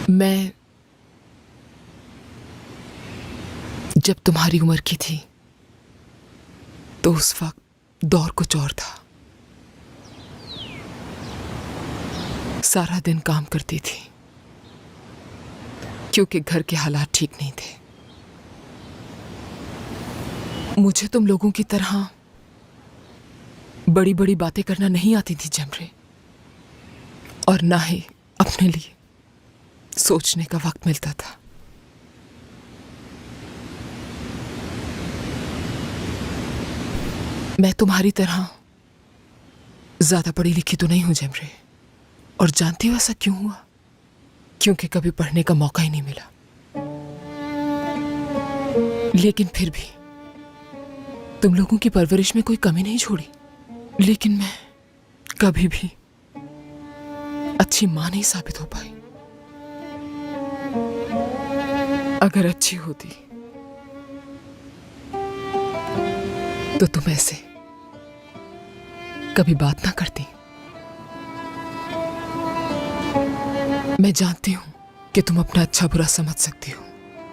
मैं जब तुम्हारी उम्र की थी तो उस वक्त दौर कुछ और था। सारा दिन काम करती थी क्योंकि घर के हालात ठीक नहीं थे। मुझे तुम लोगों की तरह बड़ी बड़ी बातें करना नहीं आती थी जमरे, और ना ही अपने लिए सोचने का वक्त मिलता था। मैं तुम्हारी तरह ज्यादा पढ़ी लिखी तो नहीं हूं जमरे, और जानती हो ऐसा क्यों हुआ? क्योंकि कभी पढ़ने का मौका ही नहीं मिला। लेकिन फिर भी तुम लोगों की परवरिश में कोई कमी नहीं छोड़ी। लेकिन मैं कभी भी अच्छी मां नहीं साबित हो पाई। अगर अच्छी होती तो तुम ऐसे कभी बात ना करती। मैं जानती हूं कि तुम अपना अच्छा बुरा समझ सकती हो,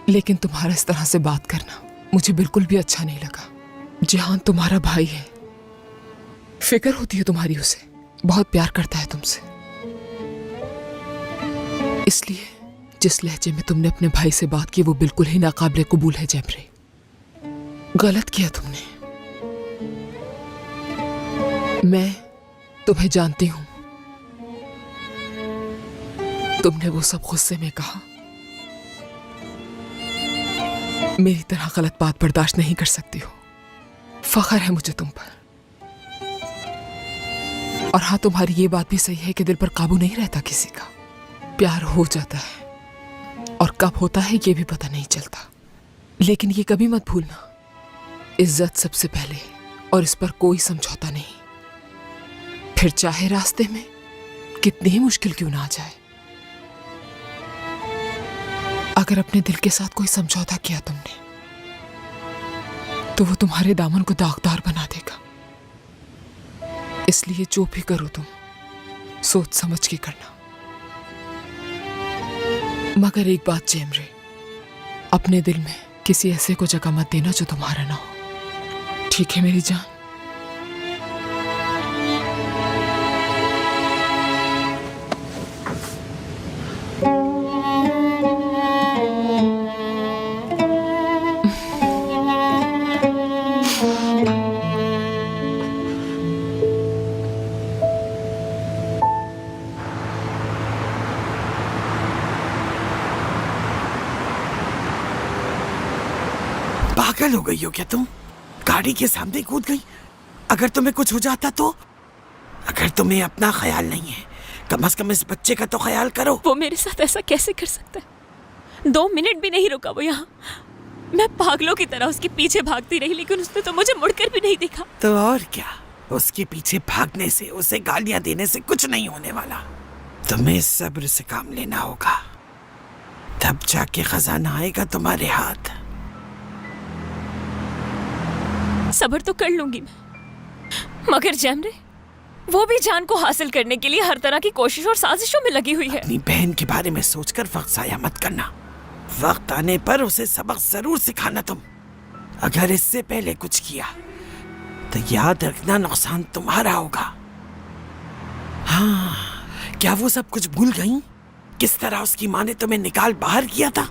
लेकिन तुम्हारा इस तरह से बात करना मुझे बिल्कुल भी अच्छा नहीं लगा। जिहान तुम्हारा भाई है, फिक्र होती है तुम्हारी उसे, बहुत प्यार करता है तुमसे। इसलिए जिस लहजे में तुमने अपने भाई से बात की वो बिल्कुल ही नाकाबिले कबूल है जमरे। गलत किया तुमने। मैं तुम्हें जानती हूं। तुमने वो सब गुस्से में कहा। मेरी तरह गलत बात बर्दाश्त नहीं कर सकती हो। फख्र है मुझे तुम पर। और हाँ, तुम्हारी ये बात भी सही है कि दिल पर काबू नहीं रहता किसी का। प्यार हो जाता है और कब होता है ये भी पता नहीं चलता। लेकिन ये कभी मत भूलना, इज्जत सबसे पहले, और इस पर कोई समझौता नहीं। फिर चाहे रास्ते में कितनी ही मुश्किल क्यों ना आ जाए। अगर अपने दिल के साथ कोई समझौता किया तुमने तो वो तुम्हारे दामन को दागदार बना देगा। इसलिए जो भी करो तुम सोच समझ के करना। मगर एक बात जेमरे, अपने दिल में किसी ऐसे को जगह मत देना जो तुम्हारा ना हो। ठीक है मेरी जान? पागल हो गई हो क्या तुम? गाड़ी के सामने कूद गई। अगर तुम्हें कुछ हो जाता तो? अगर तुम्हें अपना ख्याल नहीं है, कम से कम इस बच्चे का तो ख्याल करो। वो मेरे साथ ऐसा कैसे कर सकता है? 2 मिनट भी नहीं रुका वो यहाँ। मैं पागलों की तरह उसके पीछे भागती रही, लेकिन उसने तो मुझे मुड़कर भी नहीं देखा। तो और क्या, उसके पीछे भागने से, उसे गालियां देने से कुछ नहीं होने वाला। तुम्हें सब्र से काम लेना होगा, तब जाके खजाना आएगा तुम्हारे हाथ। सब्र तो कर लूंगी मैं, मगर जमरे वो भी जान को हासिल करने के लिए हर तरह की कोशिश और साजिशों में लगी हुई है। अपनी बहन के बारे में सोचकर वक्त जाया मत करना। वक्त आने पर उसे सबक जरूर सिखाना तुम। अगर इससे पहले कुछ किया तो याद रखना नुकसान तुम्हारा होगा। हाँ, क्या वो सब कुछ भूल गई? किस तरह उसकी माँ ने तुम्हें निकाल बाहर किया था?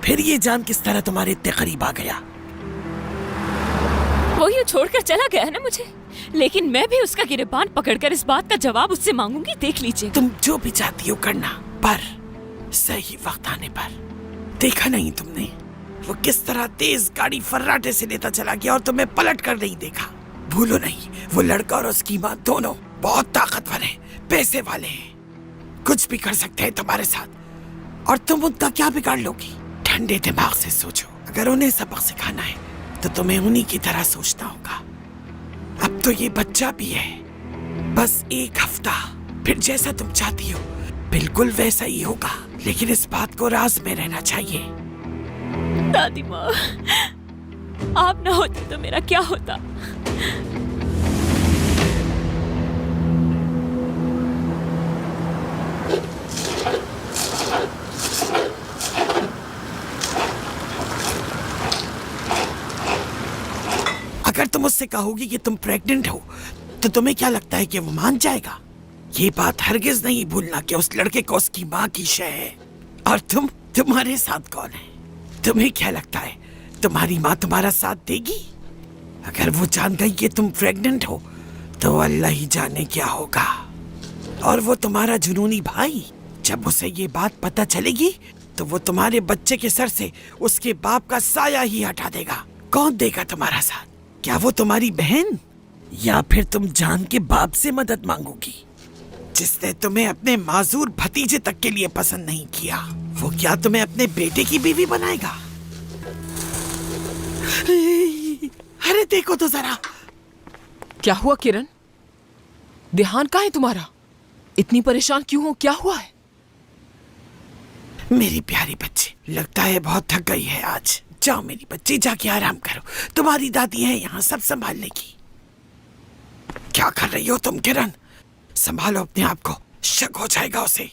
फिर ये जान किस तरह तुम्हारे इतने करीब आ गया। वो यूँ छोड़कर चला गया है ना मुझे, लेकिन मैं भी उसका गिरबान पकड़कर इस बात का जवाब उससे मांगूंगी। देख लीजिए। तुम जो भी चाहती हो करना, पर सही वक्त आने पर। देखा नहीं तुमने वो किस तरह तेज गाड़ी फर्राटे से लेता चला गया और तुम्हें पलट कर नहीं देखा? भूलो नहीं, वो लड़का और उसकी माँ दोनों बहुत ताकतवर हैं, पैसे वाले हैं, कुछ भी कर सकते हैं तुम्हारे साथ, और तुम उनका क्या बिगाड़ लोगी? ठंडे दिमाग से सोचो। अगर उन्हें सबक सिखाना है तो तुम्हें उन्हीं की तरह सोचना होगा। अब तो ये बच्चा भी है, बस 1 हफ्ता, फिर जैसा तुम चाहती हो बिल्कुल वैसा ही होगा। लेकिन इस बात को राज में रहना चाहिए। दादी माँ, आप ना होती तो मेरा क्या होता? उससे कहोगी कि तुम प्रेग्नेंट हो तो तुम्हें क्या लगता है कि वो मान जाएगा? ये बात हरगिज नहीं भूलना कि उस लड़के को उसकी माँ की शय है। और तुम्हारे साथ कौन है? तुम्हें क्या लगता है तुम्हारी माँ तुम्हारा साथ देगी? अगर वो जान गई कि तुम प्रेग्नेंट हो तो अल्लाह ही जाने क्या होगा। और वो तुम्हारा जुनूनी भाई, जब उसे ये बात पता चलेगी तो वो तुम्हारे बच्चे के सर से उसके बाप का साया ही हटा देगा। कौन देगा तुम्हारा साथ? क्या वो तुम्हारी बहन, या फिर तुम जान के बाप से मदद मांगोगी जिसने तुम्हें अपने माजूर भतीजे तक के लिए पसंद नहीं किया? वो क्या तुम्हें अपने बेटे की बीवी बनाएगा? अरे देखो तो जरा। क्या हुआ किरण? ध्यान कहाँ है तुम्हारा? इतनी परेशान क्यों हो? क्या हुआ है? मेरी प्यारी बच्ची, लगता है बहुत थक गई है आज। जाओ मेरी बच्ची, जाके आराम करो। तुम्हारी दादी है यहाँ सब संभाल लेगी। क्या कर रही हो तुम किरण? संभालो अपने आप को, शक हो जाएगा उसे।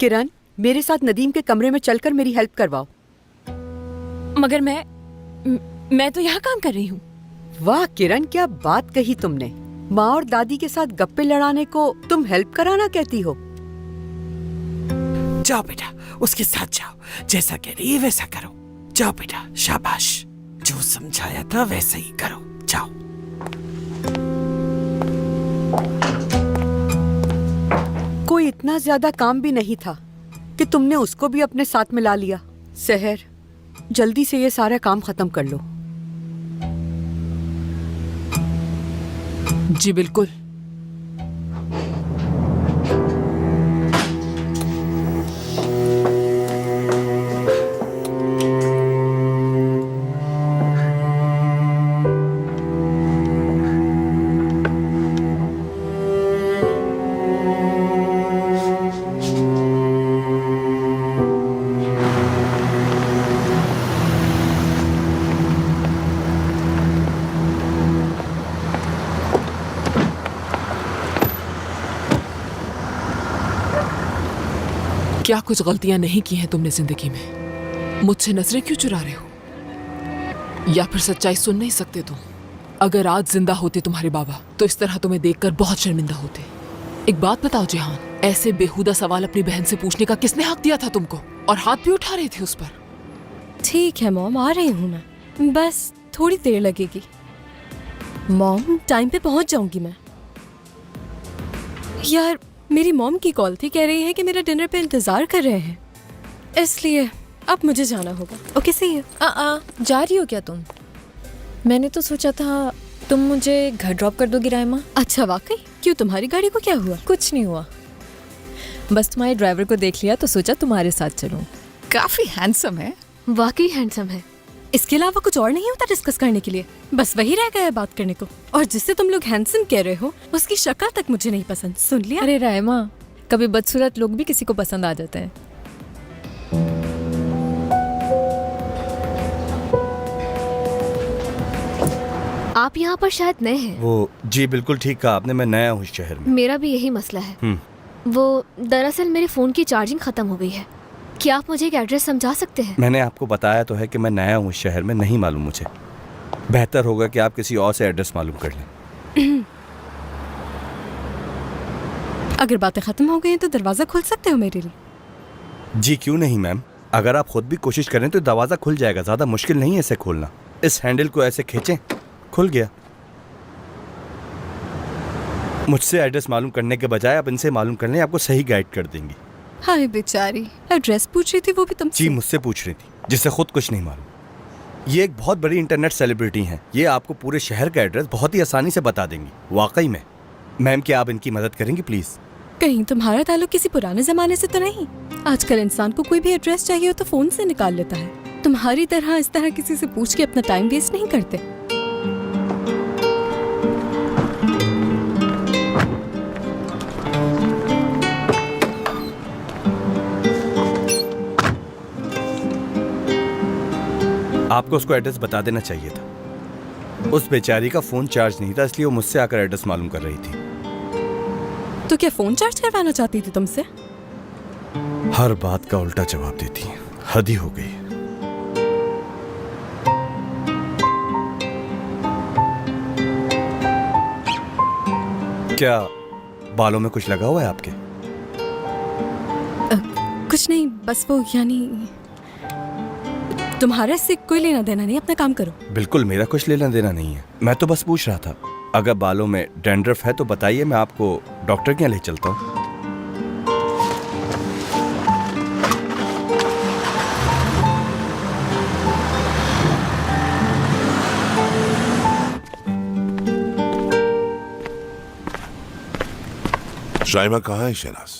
किरण, मेरे साथ नदीम के कमरे में चलकर मेरी हेल्प करवाओ। मगर मैं तो यहाँ काम कर रही हूँ। वाह किरण, क्या बात कही तुमने। माँ और दादी के साथ गप्पे लड़ाने को तुम हेल्प कराना कहती हो? जाओ बेटा, उसके साथ जाओ। जैसा कह रही है वैसा करो। जाओ बेटा, शाबाश। जो समझाया था वैसा ही करो। जाओ। कोई इतना ज्यादा काम भी नहीं था कि तुमने उसको भी अपने साथ मिला लिया। सहर, जल्दी से ये सारा काम खत्म कर लो। जी बिल्कुल। क्या कुछ गलतियां नहीं की हैं तुमने जिंदगी में? मुझसे नजरें क्यों चुरा रहे हो? या फिर सच्चाई सुन नहीं सकते तुम? अगर आज जिंदा होते तुम्हारे बाबा तो इस तरह तुम्हें देखकर बहुत शर्मिंदा होते। एक बात बताओ जेहान, ऐसे बेहुदा सवाल अपनी बहन से पूछने का किसने हक दिया था तुमको? और हाथ भी उठा रहे थे उस पर। ठीक है मॉम, आ रही हूँ मैं, बस थोड़ी देर लगेगी। मॉम, टाइम पे पहुँच जाऊंगी मैं। यार, मेरी मॉम की कॉल थी, कह रही है कि मेरा डिनर पे इंतजार कर रहे हैं, इसलिए अब मुझे जाना होगा। Okay see you. जा रही हो क्या तुम? मैंने तो सोचा था तुम मुझे घर ड्रॉप कर दोगी रायमा। अच्छा वाकई? क्यों, तुम्हारी गाड़ी को क्या हुआ? कुछ नहीं हुआ, बस तुम्हारे ड्राइवर को देख लिया तो सोचा तुम्हारे साथ चलूं। काफी हैंडसम है। वाकई हैंडसम है। इसके अलावा कुछ और नहीं होता डिस्कस करने के लिए? बस वही रह गया है बात करने को। और जिससे तुम लोग हैंडसम कह रहे हो उसकी शक्ल तक मुझे नहीं पसंद। सुन लिया? अरे रायमा, कभी बदसूरत लोग भी किसी को पसंद आ जाते हैं। आप यहाँ पर शायद नए हैं। वो जी बिल्कुल ठीक कहा आपने, मैं नया हूँ इस शहर में। मेरा भी यही मसला है। वो दरअसल मेरे फ़ोन की चार्जिंग ख़त्म हो गई है। क्या आप मुझे एक एड्रेस समझा सकते हैं? मैंने आपको बताया तो है कि मैं नया हूँ इस शहर में, नहीं मालूम मुझे। बेहतर होगा कि आप किसी और से एड्रेस मालूम कर लें। अगर बातें खत्म हो गई हैं तो दरवाजा खोल सकते हो मेरे लिए? जी क्यों नहीं मैम, अगर आप खुद भी कोशिश करें तो दरवाज़ा खुल जाएगा। ज़्यादा मुश्किल नहीं है इसे खोलना। इस हैंडल को ऐसे खींचें, खुल गया। मुझसे एड्रेस मालूम करने के बजाय आप इनसे मालूम कर लें, आपको सही गाइड कर देंगी। हाय बेचारी, एड्रेस पूछ रही थी वो भी तुमसे? जी मुझसे पूछ रही थी, जिससे खुद कुछ नहीं मालूम। ये एक बहुत बड़ी इंटरनेट सेलिब्रिटी हैं, ये आपको पूरे शहर का एड्रेस बहुत ही आसानी से बता देंगी। वाकई में मैम, क्या आप इनकी मदद करेंगी प्लीज? कहीं तुम्हारा ताल्लुक किसी पुराने जमाने से तो नहीं? आजकल इंसान को कोई भी एड्रेस चाहिए हो तो फोन से निकाल लेता है। तुम्हारी तरह इस तरह किसी से पूछ के अपना टाइम वेस्ट नहीं करते। आपको उसको एड्रेस बता देना चाहिए था। उस बेचारी का फोन चार्ज नहीं था, इसलिए वो मुझसे आकर एड्रेस मालूम कर रही थी। तो क्या फोन चार्ज करवाना चाहती थी तुमसे? हर बात का उल्टा जवाब देती है, हद ही हो गई। क्या बालों में कुछ लगा हुआ है आपके? कुछ नहीं, बस वो यानी तुम्हारा इससे कोई लेना देना नहीं, अपना काम करो। बिल्कुल मेरा कुछ लेना देना नहीं है, मैं तो बस पूछ रहा था। अगर बालों में डैंड्रफ है तो बताइए, मैं आपको डॉक्टर के यहाँ ले चलता हूँ। शाइमा कहाँ है शहनाज?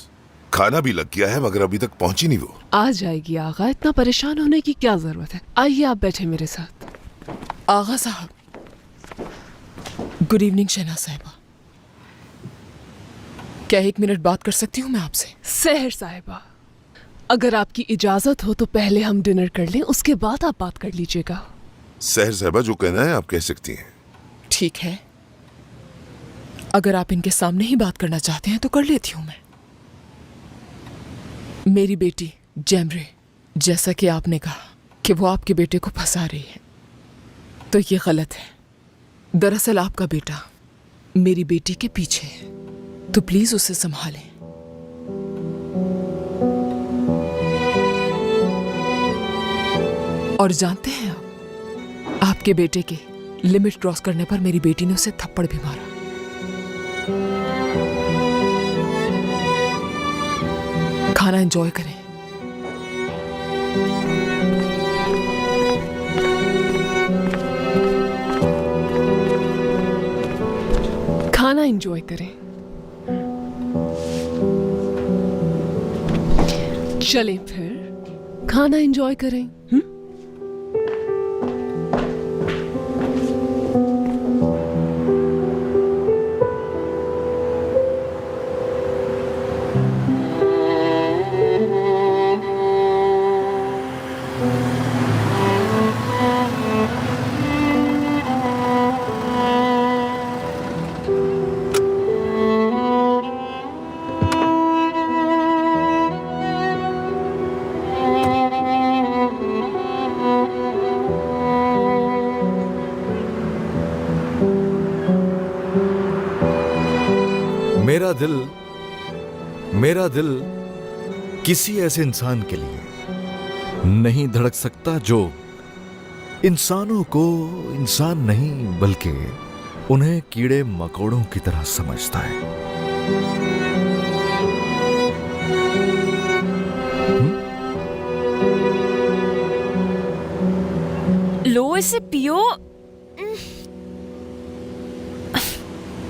खाना भी लग गया है मगर अभी तक पहुंची नहीं वो। आ जाएगी आगा, इतना परेशान होने की क्या जरूरत है। आइए आप बैठे मेरे साथ। आगा साहब, गुड इवनिंग शहनाज साहिबा। क्या 1 मिनट बात कर सकती हूँ मैं आपसे? सहर साहिबा, अगर आपकी इजाजत हो तो पहले हम डिनर कर लें, उसके बाद आप बात कर लीजिएगा। सहर साहबा जो कहना है आप कह सकती हैं। ठीक है, अगर आप इनके सामने ही बात करना चाहते हैं तो कर लेती हूँ मैं। मेरी बेटी जैमरे, जैसा कि आपने कहा कि वो आपके बेटे को फंसा रही है, तो ये गलत है। दरअसल आपका बेटा मेरी बेटी के पीछे है, तो प्लीज उसे संभालें। और जानते हैं आप, आपके बेटे के लिमिट क्रॉस करने पर मेरी बेटी ने उसे थप्पड़ भी मारा। खाना एंजॉय करें। खाना एंजॉय करें। चलें फिर खाना एंजॉय करें। मेरा दिल किसी ऐसे इंसान के लिए नहीं धड़क सकता जो इंसानों को इंसान नहीं बल्कि उन्हें कीड़े मकोड़ों की तरह समझता है। लो इसे पियो,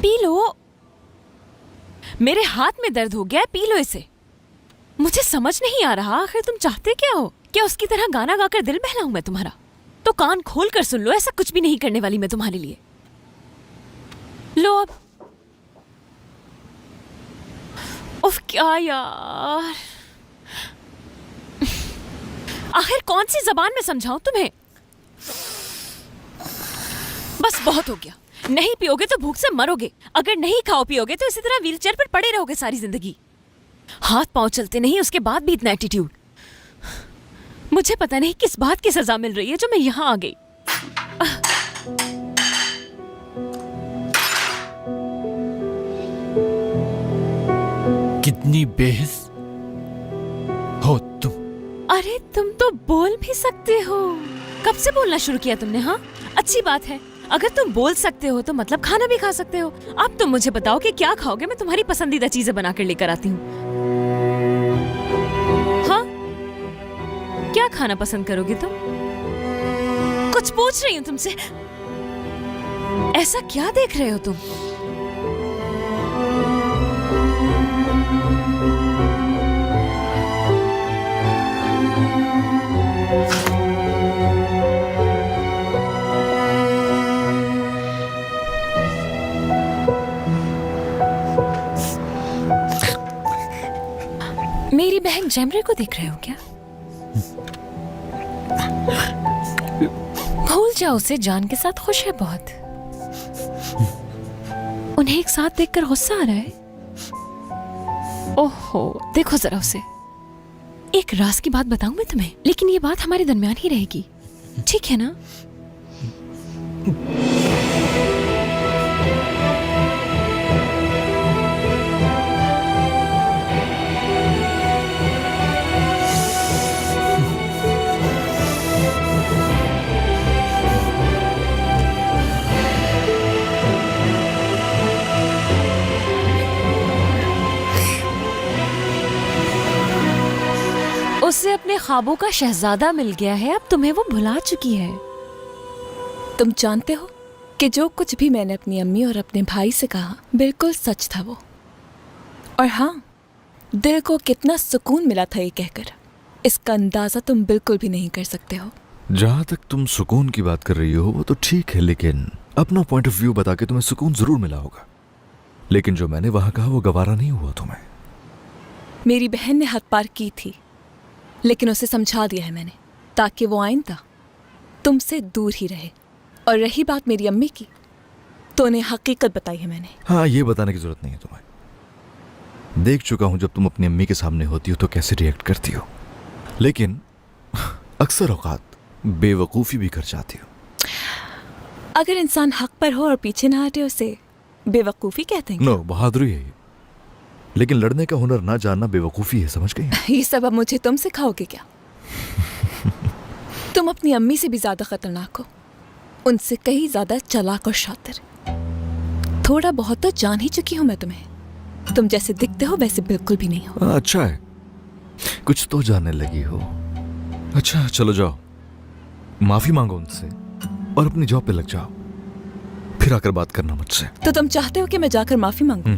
पी लो। मेरे हाथ में दर्द हो गया है, पी लो इसे। मुझे समझ नहीं आ रहा आखिर तुम चाहते क्या हो? क्या उसकी तरह गाना गाकर दिल बहलाऊं मैं तुम्हारा? तो कान खोल कर सुन लो, ऐसा कुछ भी नहीं करने वाली मैं तुम्हारे लिए। लो अब। उफ क्या यार, आखिर कौन सी जबान में समझाऊं तुम्हें? बस बहुत हो गया। नहीं पियोगे तो भूख से मरोगे, अगर नहीं खाओ पियोगे तो इसी तरह व्हीलचेयर पर पड़े रहोगे सारी जिंदगी। हाथ पांव चलते नहीं, उसके बाद भी इतना एटीट्यूड। मुझे पता नहीं किस बात की सजा मिल रही है जो मैं यहां आ गई। कितनी बेहिस हो तुम। अरे तुम तो बोल भी सकते हो। कब से बोलना शुरू किया तुमने? हाँ, अच्छी बात है। अगर तुम बोल सकते हो तो मतलब खाना भी खा सकते हो। अब तुम मुझे बताओ कि क्या खाओगे, मैं तुम्हारी पसंदीदा चीजें बनाकर लेकर आती हूँ। हाँ, क्या खाना पसंद करोगे तुम? कुछ पूछ रही हूँ तुमसे। ऐसा क्या देख रहे हो तुम? मेरी बहन जैमरे को देख रहे हो क्या? भूल जाओ उसे, जान के साथ खुश है बहुत। उन्हें एक साथ देखकर गुस्सा आ रहा है। ओहो, देखो जरा उसे। एक राज की बात बताऊं मैं तुम्हें, लेकिन ये बात हमारे दरमियान ही रहेगी, ठीक है ना? उसे अपने ख्वाबों का शहजादा मिल गया है, अब तुम्हें वो भुला चुकी है। तुम जानते हो कि जो कुछ भी मैंने अपनी अम्मी और अपने भाई से कहा बिल्कुल सच था वो। और हाँ, दिल को कितना सुकून मिला था ये कहकर, इसका अंदाजा तुम बिल्कुल भी नहीं कर सकते हो। जहां तक तुम सुकून की बात कर रही हो वो तो ठीक है, लेकिन अपना पॉइंट ऑफ व्यू बता के तुम्हें सुकून जरूर मिला होगा। लेकिन जो मैंने वहां कहा वो गवारा नहीं हुआ तुम्हें। मेरी बहन ने हद पार की थी, लेकिन उसे समझा दिया है मैंने, ताकि वो आइंदा तुमसे दूर ही रहे। और रही बात मेरी अम्मी की, तो उन्हें हकीकत बताई है मैंने। हाँ, ये बताने की जरूरत नहीं है तुम्हें। देख चुका हूं जब तुम अपनी अम्मी के सामने होती हो तो कैसे रिएक्ट करती हो, लेकिन अक्सर औकात बेवकूफ़ी भी कर जाती हो। अगर इंसान हक पर हो और पीछे ना हटे उसे बेवकूफ़ी कहते हैं। नो, बहादुरी है ये। लेकिन लड़ने का हुनर ना जानना बेवकूफ़ी है, समझ गई? ये सब अब मुझे तुम सिखाओगे क्या? तुम अपनी अम्मी से भी ज्यादा खतरनाक हो, उनसे कहीं ज्यादा चालाक और शातिर। थोड़ा बहुत तो जान ही चुकी हूं मैं तुम्हें। तुम जैसे दिखते हो वैसे बिल्कुल भी नहीं हो। अच्छा है, कुछ तो जानने लगी हो। अच्छा चलो जाओ, माफी मांगो उनसे और अपनी जॉब पे लग जाओ, फिर आकर बात करना मुझसे। तो तुम चाहते हो कि मैं जाकर माफी मांगूं?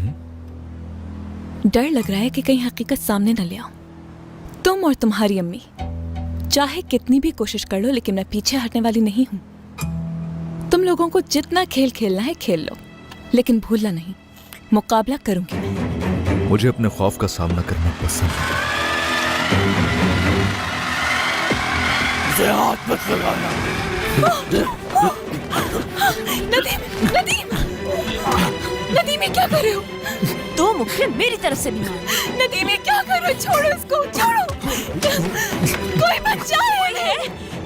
डर लग रहा है कि कहीं हकीकत सामने न ले आऊं। तुम और तुम्हारी अम्मी चाहे कितनी भी कोशिश कर लो, लेकिन मैं पीछे हटने वाली नहीं हूं। तुम लोगों को जितना खेल खेलना है खेल लो, लेकिन भूलना नहीं, मुकाबला करूंगी मैं। मुझे अपने खौफ का सामना करना पसंद है। हाथ मत लगाना। नदीम, नदीम, नदीम, ये क्या कर रहे हो? दो मुक्के मेरी तरफ से भी। नदीम, ये क्या कर रहे हो? छोड़ो इसको, छोड़ो। कोई बचाए उन्हें।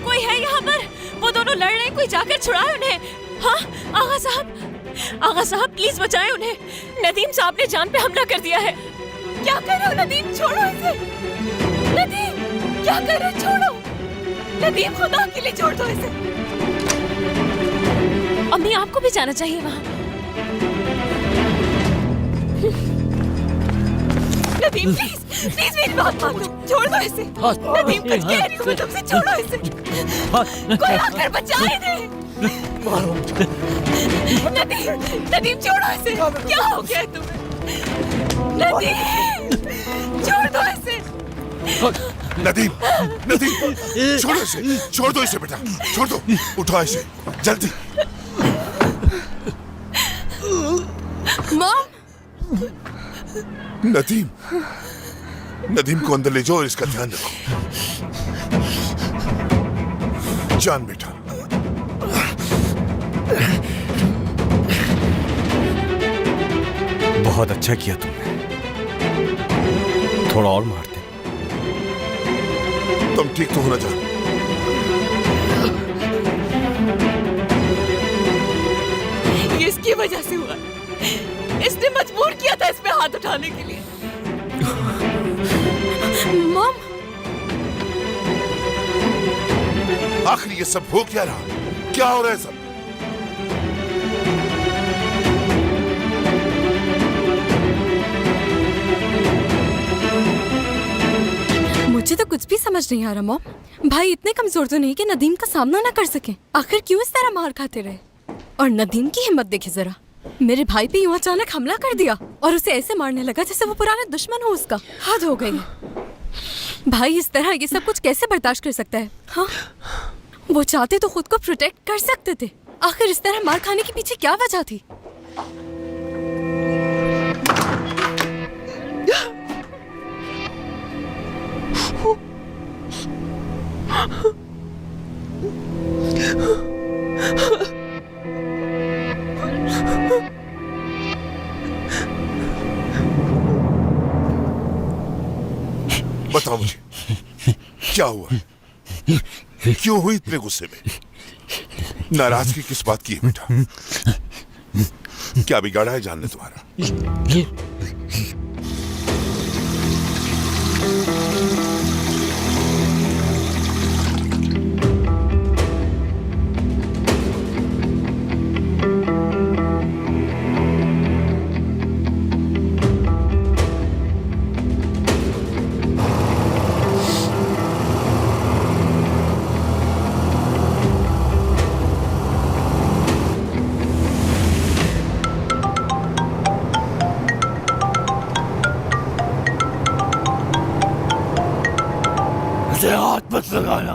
कोई है यहाँ पर? वो दोनों लड़ रहे हैं, कोई जाकर छुड़ाए उन्हें। हाँ आगा साहब, आगा साहब प्लीज बचाएं उन्हें। नदीम साहब ने जान पे हमला कर दिया है। क्या कर रहे हो नदीम? छोड़ो इसे। नदीम, क्या कर रहे हो? छोड़ो नदीम, खुदा के लिए छोड़ दो इसे। अम्मी आपको भी जाना चाहिए वहाँ। नदीम प्लीज, प्लीज मेरी बात मान लो, छोड़ दो इसे। नदीम कुछ कह रही हूँ मैं तुमसे, छोड़ो इसे। कोई आकर बचाए दे। नदीम, नदीम छोड़ो इसे। क्या हो गया तुम्हें? नदीम, छोड़ दो इसे। नदीम, नदीम, छोड़ो इसे, छोड़ दो इसे बेटा, छोड़ दो, उठाओ इसे, जल्दी। मॉम, नदीम, नदीम को अंदर ले जाओ और इसका ध्यान रखो। जान बेटा। बहुत अच्छा किया तुमने, थोड़ा और मारते। तुम ठीक तो होना जान। ये इसकी वजह से हुआ, इसने मजबूर किया था इसमें हाथ उठाने के लिए। मॉम, आखिर ये सब हो क्या रहा? क्या हो रहा है सब? मुझे तो कुछ भी समझ नहीं आ रहा मॉम। भाई इतने कमजोर तो नहीं कि नदीम का सामना ना कर सके। आखिर क्यों इस तरह मार खाते रहे? और नदीम की हिम्मत देखे जरा, मेरे भाई पे यूं अचानक हमला कर दिया और उसे ऐसे मारने लगा जैसे वो पुराना दुश्मन हो उसका। हद हो गई है। भाई इस तरह ये सब कुछ कैसे बर्दाश्त कर सकता है? हाँ, वो चाहते तो खुद को प्रोटेक्ट कर सकते थे। आखिर इस तरह मार खाने के पीछे क्या वजह थी? बताओ मुझे, क्या हुआ? क्यों हुई इतने गुस्से में? नाराजगी किस बात की है बेटा? क्या बिगाड़ा है जान ने तुम्हारा? मुझे हाथ मत लगाना।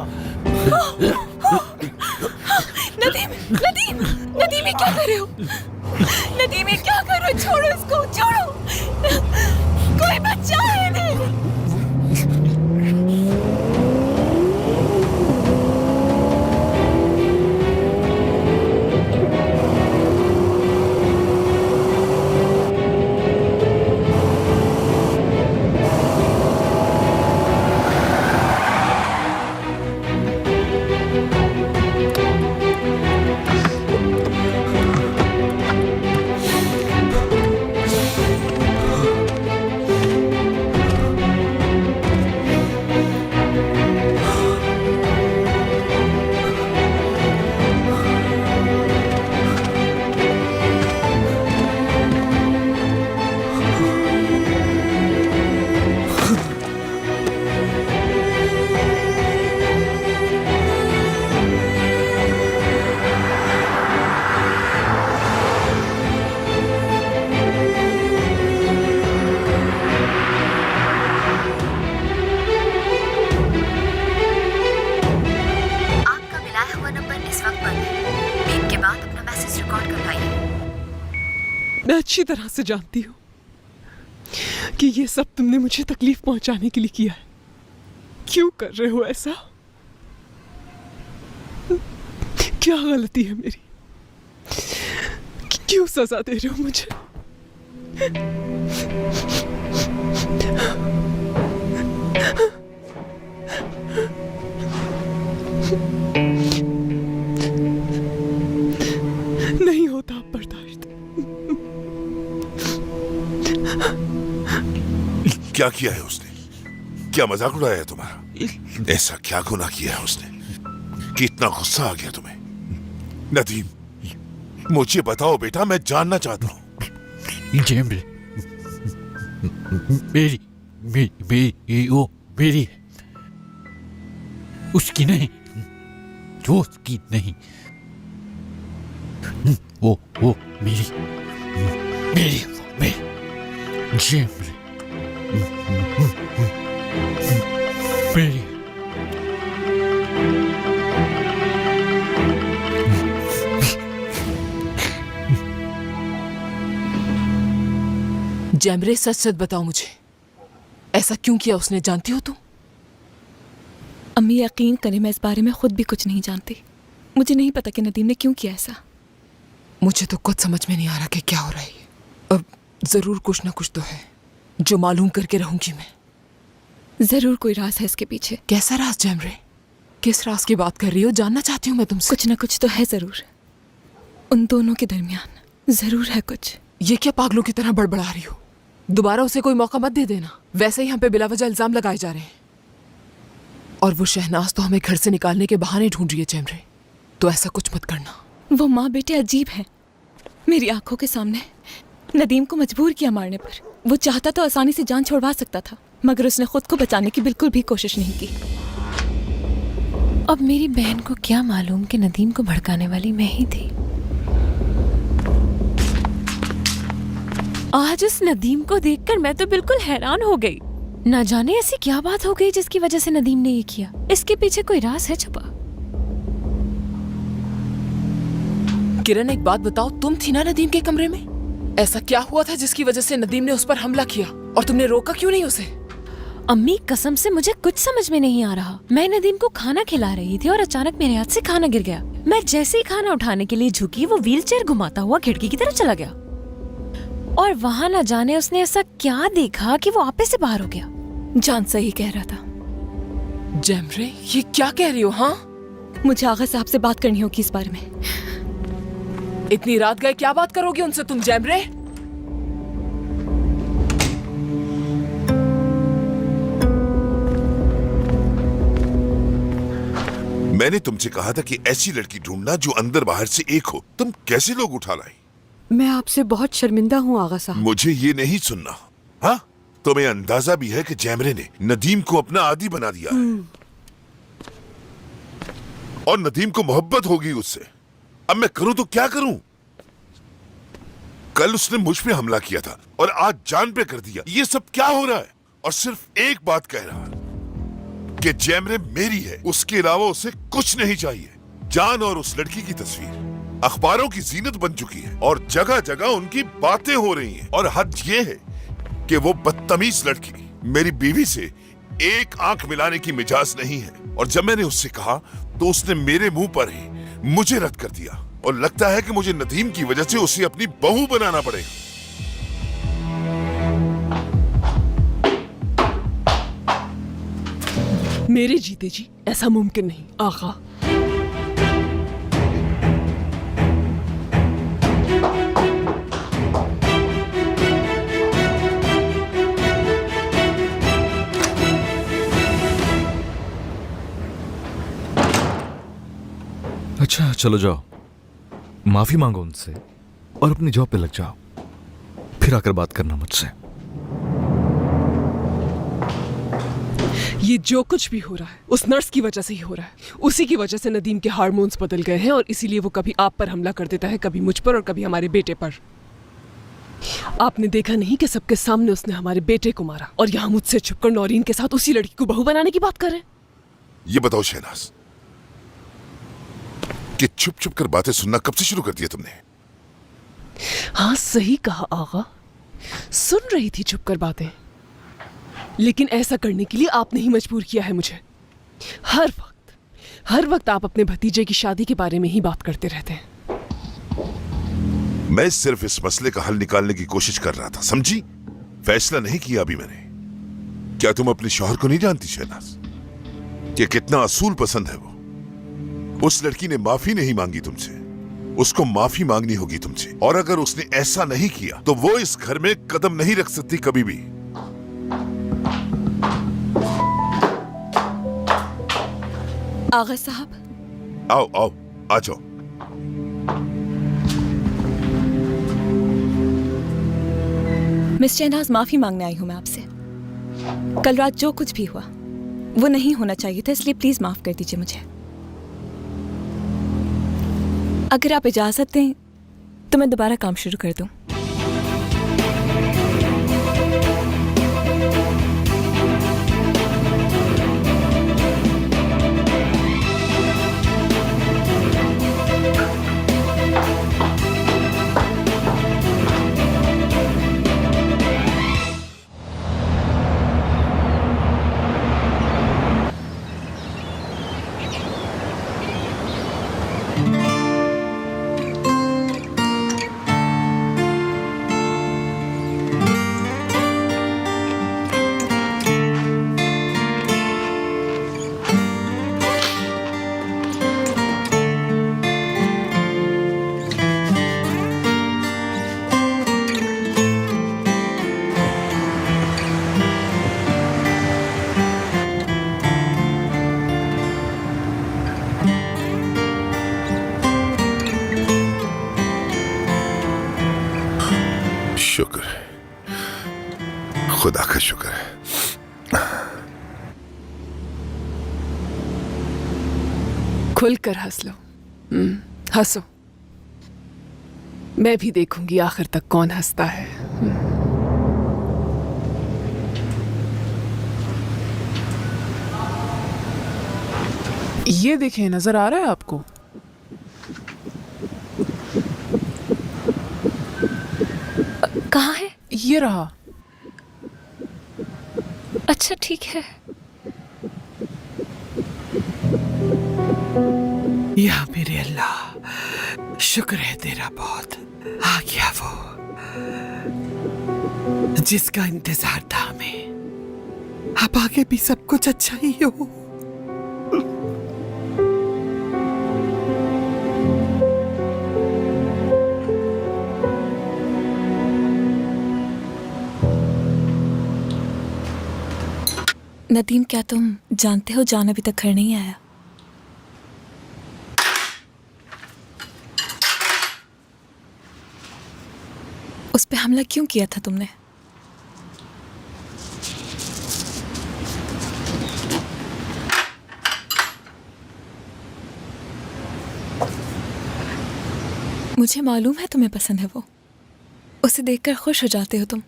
नदीम, नदीम, नदीम ये क्या कर रहे हो? नदीम ये क्या कर रहे हो? छोड़ो इसको, छोड़ो। कोई बच्चा है इन्हें। मैं अच्छी तरह से जानती हूँ कि ये सब तुमने मुझे तकलीफ पहुंचाने के लिए किया है। क्यों कर रहे हो ऐसा? क्या गलती है मेरी? क्यों सजा दे रहे हो मुझे? नहीं होता अब बर्दाश्त। क्या किया है उसने? क्या मजाक उड़ाया है तुम्हारा? ऐसा क्या गुनाह किया है उसने कि इतना गुस्सा आ गया तुम्हें? नदीम, मुझे बताओ बेटा, मैं जानना चाहता हूँ। जेम्बरे, मेरी मेरी मेरी वो मेरी है, उसकी नहीं, जो उसकी नहीं, वो मेरी मेरी मेरी जेम्बरे मेरी। जैमरे, सच सच बताओ मुझे, ऐसा क्यों किया उसने? जानती हो तुम? अम्मी यकीन करें, मैं इस बारे में खुद भी कुछ नहीं जानती। मुझे नहीं पता कि नदीम ने क्यों किया ऐसा। मुझे तो कुछ समझ में नहीं आ रहा कि क्या हो रहा है। अब जरूर कुछ ना कुछ तो है जो मालूम करके रहूंगी मैं। जरूर कोई राज है इसके पीछे। कैसा राज जैमरे? किस राज की बात कर रही हो? जानना चाहती हूँ मैं तुमसे। कुछ ना कुछ तो है जरूर, उन दोनों के दरमियान जरूर है कुछ। ये क्या पागलों की तरह बड़बड़ा रही हो? दोबारा उसे कोई मौका मत दे देना। वैसे ही हम पे बिलावजह इल्जाम लगाए जा रहे हैं। और वो शहनाज तो हमें घर से निकालने के बहाने ढूंढ रही है जैमरे, तो ऐसा कुछ मत करना। वो माँ बेटे अजीब है। मेरी आंखों के सामने नदीम को मजबूर किया मारने पर। वो चाहता तो आसानी से जान छोड़वा सकता था, मगर उसने खुद को बचाने की बिल्कुल भी कोशिश नहीं की। अब मेरी बहन को क्या मालूम कि नदीम को भड़काने वाली मैं ही थी। आज उस नदीम को देखकर मैं तो बिल्कुल हैरान हो गई। ना जाने ऐसी क्या बात हो गई जिसकी वजह से नदीम ने ये किया। इसके पीछे कोई राज है छुपा। किरण, एक बात बताओ, तुम थी ना नदीम के कमरे में? ऐसा क्या हुआ था जिसकी वजह से नदीम ने उस पर हमला किया और तुमने रोका क्यों नहीं उसे? अम्मी कसम से मुझे कुछ समझ में नहीं आ रहा। मैं नदीम को खाना खिला रही थी और अचानक मेरे हाथ से खाना गिर गया। मैं जैसे ही खाना उठाने के लिए झुकी, वो व्हीलचेयर घुमाता हुआ खिड़की की तरफ चला गया और वहाँ न जाने उसने ऐसा क्या देखा कि वो आपे से बाहर हो गया। जान सही कह रहा था। जैमरे, ये क्या कह रही हो? हाँ, मुझे आगा साहब से बात करनी होगी इस बारे में। इतनी रात गए क्या बात करोगे उनसे तुम जैमरे? मैंने तुमसे कहा था कि ऐसी लड़की ढूंढना जो अंदर बाहर से एक हो। तुम कैसे लोग उठा लाई? मैं आपसे बहुत शर्मिंदा हूँ आगा साहब। मुझे ये नहीं सुनना। हाँ, तुम्हें अंदाजा भी है कि जैमरे ने नदीम को अपना आदी बना दिया है और नदीम को मोहब्बत होगी उससे। अब मैं करूं तो क्या करूं? कल उसने मुझ पे हमला किया था और आज जान पे कर दिया। ये सब क्या हो रहा है? और सिर्फ एक बात कह रहा, कि जैमरे मेरी है, उसके अलावा उसे कुछ नहीं चाहिए। जान और उस लड़की की तस्वीर अखबारों की जीनत बन चुकी है और जगह जगह उनकी बातें हो रही हैं। और हद ये है कि वो बदतमीज लड़की मेरी बीवी से एक आंख मिलाने की मिजाज नहीं है। और जब मैंने उससे कहा तो उसने मेरे मुंह पर ही मुझे रद्द कर दिया। और लगता है कि मुझे नदीम की वजह से उसे अपनी बहू बनाना पड़ेगा। मेरे जीते जी ऐसा मुमकिन नहीं आगा। अच्छा चलो जाओ, माफी मांगो उनसे और अपनी जॉब पे लग जाओ, फिर आकर बात करना मुझसे। ये जो कुछ भी हो रहा है उस नर्स की वजह से ही हो रहा है। उसी की वजह से नदीम के हार्मोन्स बदल गए हैं और इसीलिए वो कभी आप पर हमला कर देता है, कभी मुझ पर और कभी हमारे बेटे पर। आपने देखा नहीं कि सबके सामने उसने हमारे बेटे को मारा और यहाँ मुझसे छुपकर नौरीन के साथ उसी लड़की को बहू बनाने की बात कर रहे हैं। ये बताओ शहनाज कि छुप छुप कर बातें सुनना कब से शुरू कर दिया तुमने? हाँ सही कहा आगा, सुन रही थी छुप कर बातें, लेकिन ऐसा करने के लिए आपने ही मजबूर किया है मुझे। हर वक्त आप अपने भतीजे की शादी के बारे में ही बात करते रहते हैं। मैं सिर्फ इस मसले का हल निकालने की कोशिश कर रहा था, समझी? फैसला नहीं किया अभी मैंने। क्या तुम अपने शौहर को नहीं जानती शहनाज कि कितना असूल पसंद है वो? उस लड़की ने माफी नहीं मांगी तुमसे, उसको माफी मांगनी होगी तुमसे। और अगर उसने ऐसा नहीं किया तो वो इस घर में कदम नहीं रख सकती कभी भी। आगा साहब, आओ आओ आ जाओ। मिस शहनाज, माफी मांगने आई हूँ मैं आपसे। कल रात जो कुछ भी हुआ वो नहीं होना चाहिए था, इसलिए प्लीज माफ कर दीजिए मुझे। अगर आप इजाजत दें तो मैं दोबारा काम शुरू कर दूं। शुक्र है, खुदा का शुक्र है। खुलकर हंस लो, हंसो। मैं भी देखूंगी आखिर तक कौन हंसता है। ये देखें, नजर आ रहा है आपको? कहाँ है? ये रहा। अच्छा ठीक है। या मेरे अल्लाह, शुक्र है तेरा बहुत। आ गया वो जिसका इंतजार था हमें। अब आगे भी सब कुछ अच्छा ही हो। नदीम, क्या तुम जानते हो जान अभी तक घर नहीं आया? उस पे हमला क्यों किया था तुमने? मुझे मालूम है तुम्हें पसंद है वो। उसे देखकर खुश हो जाते हो तुम,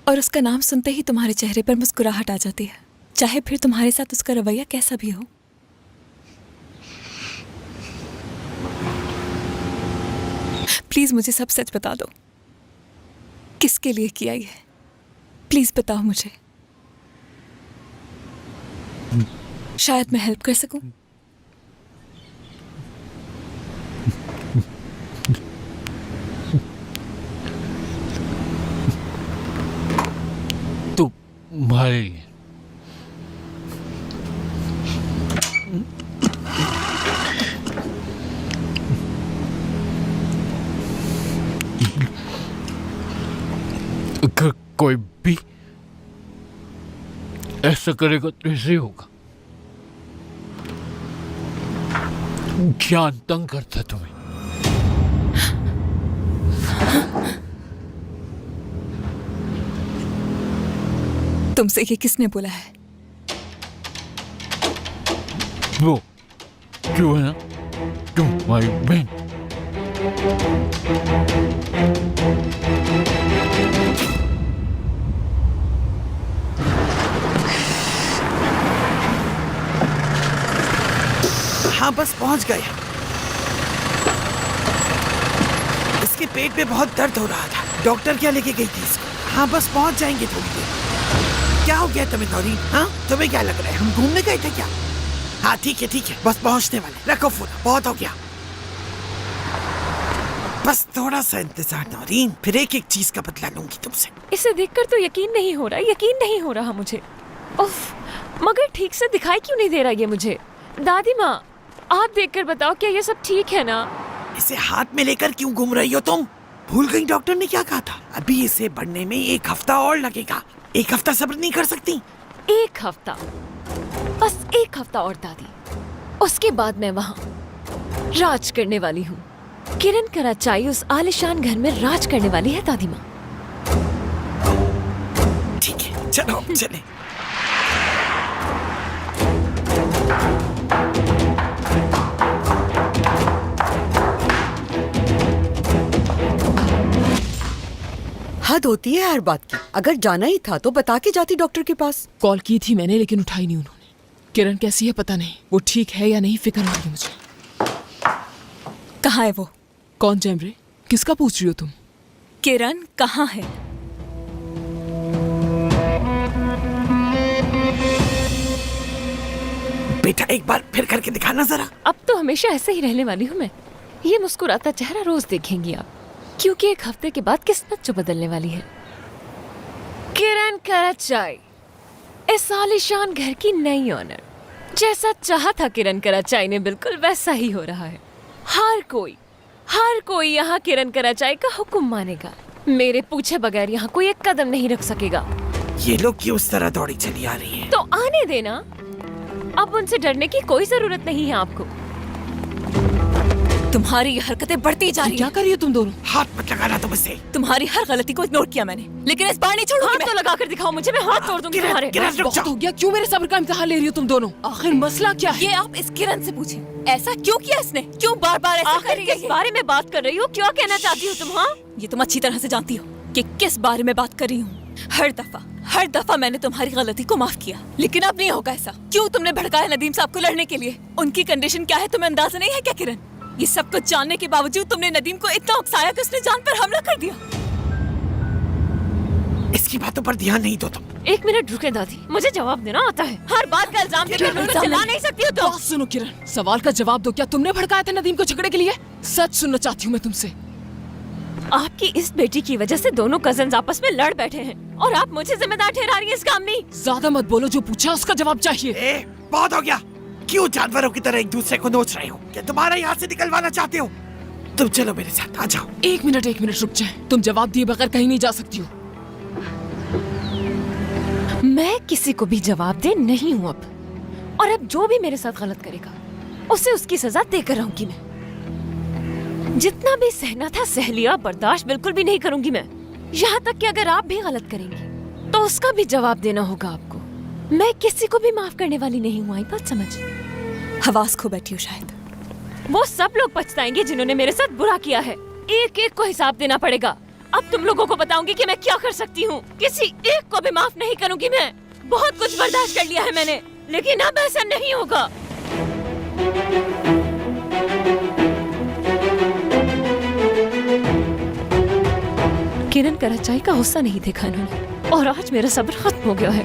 और उसका नाम सुनते ही तुम्हारे चेहरे पर मुस्कुराहट आ जाती है। चाहे फिर तुम्हारे साथ उसका रवैया कैसा भी हो। प्लीज मुझे सब सच बता दो, किसके लिए किया ये, प्लीज बताओ मुझे, शायद मैं हेल्प कर सकूं। तुम्हारे लिए अगर कोई भी ऐसा करेगा तो ऐसे होगा। क्या तंग करता तुम्हें? तुमसे ये किसने बोला है? वो जो है ना, तुम्हारी बहन। हाँ बस पहुंच गए। इसके पेट में बहुत दर्द हो रहा था, डॉक्टर क्या लेके गई थी इसको। हाँ बस पहुंच जाएंगे थोड़ी देर। क्या हो गया तुम्हें नौरीन? हाँ तुम्हें क्या लग रहा है, हम घूमने गए थे क्या? हाँ ठीक है बस पहुंचने वाले, रखो फोन, बहुत हो गया। बस थोड़ा सा इंतजार नौरीन, फिर एक एक चीज का बदला लूंगी तुमसे। इसे देखकर तो यकीन नहीं हो रहा, यकीन नहीं हो रहा मुझे। उफ, मगर ठीक से दिखाई क्यों नहीं दे रहा ये मुझे? दादी माँ, आप देखकर बताओ क्या ये सब ठीक है ना? इसे हाथ में लेकर क्यों घूम रही हो तुम? भूल गई डॉक्टर ने क्या कहा था? अभी इसे बढ़ने में 1 हफ्ता और लगेगा। 1 हफ्ता सब्र नहीं कर सकती? 1 हफ्ता, बस 1 हफ्ता और दादी, उसके बाद मैं वहाँ राज करने वाली हूँ। किरण कराचाई उस आलिशान घर में राज करने वाली है दादी माँ। ठीक है चलो चले। हद होती है हर बात की। अगर जाना ही था तो बता के जाती डॉक्टर के पास। कॉल की थी मैंने, लेकिन उठाई नहीं उन्होंने। किरण कैसी है पता नहीं, वो ठीक है या नहीं फिक्र हो रही मुझे। कहाँ है वो? कौन जैमरे? किसका पूछ रही हो तुम? किरण कहाँ है? बेटा एक बार फिर करके दिखाना जरा। अब तो हमेशा ऐसे ही रहने वाली हूँ मैं। ये मुस्कुराता चेहरा रोज देखेंगी आप, क्योंकि 1 हफ्ते के बाद किस्मत जो बदलने वाली है। किरण कराचाई, इस आलीशान घर की नई ऑनर। जैसा चाहा था किरण कराचाई ने, बिल्कुल वैसा ही हो रहा है। हर कोई यहाँ किरण कराचाई का हुक्म मानेगा। मेरे पूछे बगैर यहाँ कोई एक कदम नहीं रख सकेगा। ये लोग क्यों उस तरह दौड़ी चली आ रही है? तो आने देना, अब उनसे डरने की कोई जरूरत नहीं है आपको। तुम्हारी ये हरकतें बढ़ती जा रही हैं। क्या कर रही हो तुम दोनों? हाथ मत लगाना तुम इससे। तुम्हारी हर गलती को इग्नोर किया मैंने, लेकिन इस बार नहीं छोड़ूंगी हाथ मैं। तो लगा कर दिखाओ मुझे, मैं हाथ तोड़ दूंगी तुम्हारे। बहुत हो गया, क्यों मेरे सब्र का इम्तिहान ले रही हो तुम दोनों? आखिर मसला क्या है? ये आप इस किरण से पूछें, ऐसा क्यों किया इसने? क्यों बार बार ऐसा कर रही है? किस बारे में बात कर रही हो? क्या कहना चाहती हो तुम? हाँ, ये तुम अच्छी तरह से जानती हो कि किस बारे में बात कर रही हूँ। हर दफा मैंने तुम्हारी गलती को माफ किया, लेकिन अब नहीं होगा ऐसा। क्यों तुमने भड़काया नदीम साहब को लड़ने के लिए? उनकी कंडीशन क्या है तुम्हें अंदाजा नहीं है क्या किरण? ये सब कुछ जानने के बावजूद तुमने नदीम को इतना उकसाया कि उसने जान पर हमला कर दिया। इसकी बातों पर ध्यान नहीं दो तुम। 1 मिनट रुके दादी, मुझे जवाब देना आता है। हर बात का इल्जाम देकर मुझे चिल्ला नहीं सकती हो तुम। बात सुनो किरण, सवाल का जवाब दो। क्या तुमने भड़काया था नदीम को झगड़े के लिए? सच सुनना चाहती हूँ मैं तुमसे। आपकी इस बेटी की वजह से दोनों कजन्स आपस में लड़ बैठे हैं और आप मुझे जिम्मेदार ठहरा रही हैं इस काम में। ज्यादा मत बोलो, जो पूछा उसका जवाब चाहिए। बहुत हो गया। क्यों जानवरों की तरह एक दूसरे को नोच रहे हो? क्या तुम्हारा यहाँ से निकलवाना चाहते हो? तुम चलो मेरे साथ, आ जाओ। 1 मिनट रुक जाए। तुम जवाब दिए बगैर कहीं नहीं जा सकती हो। मैं किसी को भी जवाब दे नहीं हूँ अब, और अब जो भी मेरे साथ गलत करेगा उसे उसकी सजा देकर रहूंगी मैं। जितना भी सहना था सह लिया, बर्दाश्त बिल्कुल भी नहीं करूंगी मैं। यहाँ तक कि अगर आप भी गलत करेंगी तो उसका भी जवाब देना होगा आपको। मैं किसी को भी माफ करने वाली नहीं हूँ, आई बात समझ? हवास खो बैठी हूँ शायद। वो सब लोग पछताएंगे जिन्होंने मेरे साथ बुरा किया है। एक एक को हिसाब देना पड़ेगा। अब तुम लोगों को बताऊंगी कि मैं क्या कर सकती हूँ। किसी एक को भी माफ नहीं करूंगी मैं। बहुत कुछ बर्दाश्त कर लिया है मैंने, लेकिन अब ऐसा नहीं होगा। किरण का सच्चाई का गुस्सा नहीं देखा इन्होंने, और आज मेरा सब्र खत्म हो गया है।